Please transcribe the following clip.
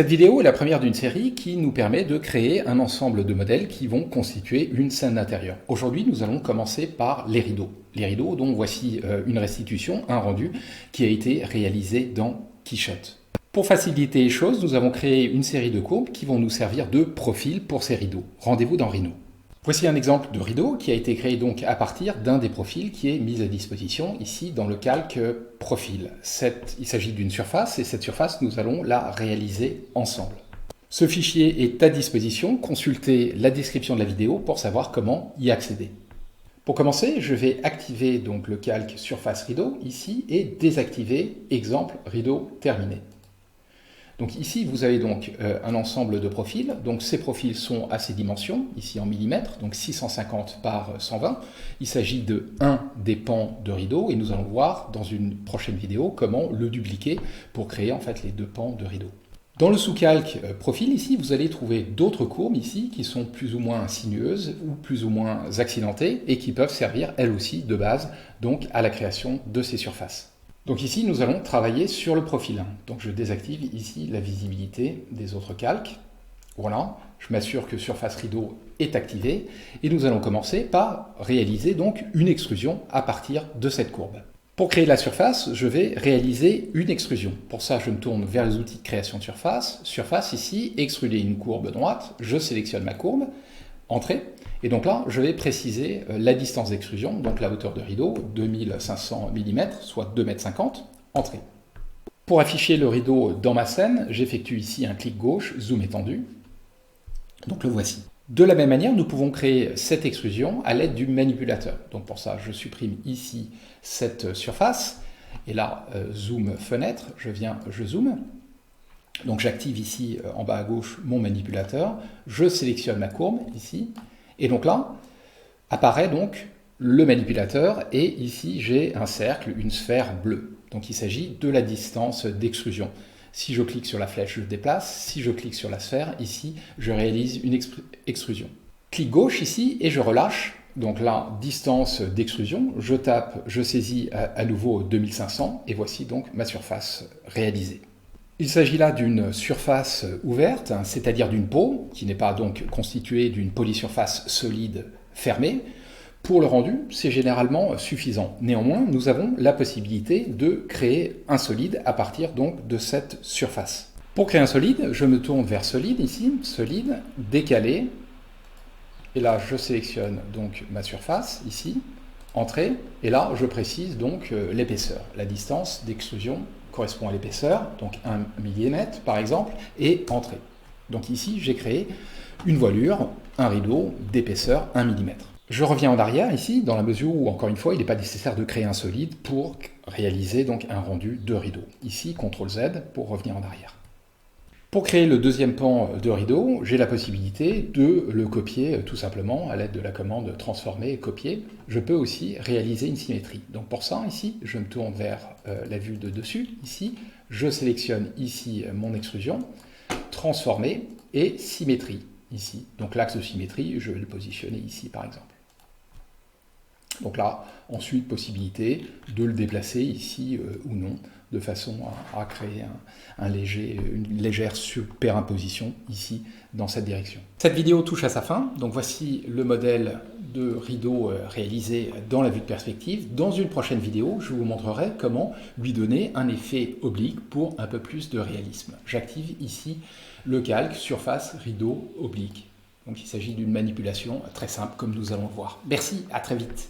Cette vidéo est la première d'une série qui nous permet de créer un ensemble de modèles qui vont constituer une scène d'intérieur. Aujourd'hui, nous allons commencer par les rideaux. Les rideaux, dont voici une restitution, un rendu, qui a été réalisé dans Quichotte. Pour faciliter les choses, nous avons créé une série de courbes qui vont nous servir de profil pour ces rideaux. Rendez-vous dans Rhino. Voici un exemple de rideau qui a été créé donc à partir d'un des profils qui est mis à disposition ici dans le calque profil. Il s'agit d'une surface et cette surface, nous allons la réaliser ensemble. Ce fichier est à disposition, consultez la description de la vidéo pour savoir comment y accéder. Pour commencer, je vais activer donc le calque surface rideau ici et désactiver exemple rideau terminé. Donc ici, vous avez donc un ensemble de profils. Donc ces profils sont à ces dimensions, ici en millimètres, donc 650 par 120. Il s'agit de un des pans de rideau et nous allons voir dans une prochaine vidéo comment le dupliquer pour créer en fait les deux pans de rideau. Dans le sous-calque profil ici, vous allez trouver d'autres courbes ici qui sont plus ou moins sinueuses ou plus ou moins accidentées et qui peuvent servir elles aussi de base donc à la création de ces surfaces. Donc ici, nous allons travailler sur le profil. Donc je désactive ici la visibilité des autres calques. Voilà, je m'assure que surface rideau est activée et nous allons commencer par réaliser donc une extrusion à partir de cette courbe. Pour créer la surface, je vais réaliser une extrusion. Pour ça, je me tourne vers les outils de création de surface. Surface ici, extruder une courbe droite. Je sélectionne ma courbe, entrée. Et donc là, je vais préciser la distance d'extrusion, donc la hauteur de rideau, 2500 mm, soit 2,50 m, entrée. Pour afficher le rideau dans ma scène, j'effectue ici un clic gauche, zoom étendu. Donc le voici. De la même manière, nous pouvons créer cette extrusion à l'aide du manipulateur. Donc pour ça, je supprime ici cette surface. Et là, zoom fenêtre, je zoome. Donc j'active ici en bas à gauche mon manipulateur. Je sélectionne ma courbe ici. Et donc là, apparaît donc le manipulateur et ici j'ai un cercle, une sphère bleue. Donc il s'agit de la distance d'extrusion. Si je clique sur la flèche, je déplace. Si je clique sur la sphère, ici, je réalise une extrusion. Clic gauche ici et je relâche. Donc là, distance d'extrusion. Je tape, je saisis à nouveau 2500 et voici donc ma surface réalisée. Il s'agit là d'une surface ouverte, c'est-à-dire d'une peau, qui n'est pas donc constituée d'une polysurface solide fermée. Pour le rendu, c'est généralement suffisant. Néanmoins, nous avons la possibilité de créer un solide à partir donc de cette surface. Pour créer un solide, je me tourne vers solide ici, solide, décalé. Et là, je sélectionne donc ma surface ici, entrée. Et là, je précise donc l'épaisseur, la distance d'extrusion correspond à l'épaisseur, donc 1 mm par exemple, et entrée. Donc ici, j'ai créé une voilure, un rideau d'épaisseur 1 mm. Je reviens en arrière ici, dans la mesure où, encore une fois, il n'est pas nécessaire de créer un solide pour réaliser donc un rendu de rideau. Ici, CTRL Z pour revenir en arrière. Pour créer le deuxième pan de rideau, j'ai la possibilité de le copier tout simplement à l'aide de la commande transformer et copier. Je peux aussi réaliser une symétrie. Donc pour ça, ici, je me tourne vers la vue de dessus. Ici, je sélectionne ici mon extrusion, transformer et symétrie. Ici, donc l'axe de symétrie, je vais le positionner ici par exemple. Donc là, ensuite, possibilité de le déplacer ici ou non, de façon à créer une légère superimposition ici dans cette direction. Cette vidéo touche à sa fin, donc voici le modèle de rideau réalisé dans la vue de perspective. Dans une prochaine vidéo, je vous montrerai comment lui donner un effet oblique pour un peu plus de réalisme. J'active ici le calque surface rideau oblique. Donc il s'agit d'une manipulation très simple comme nous allons le voir. Merci, à très vite.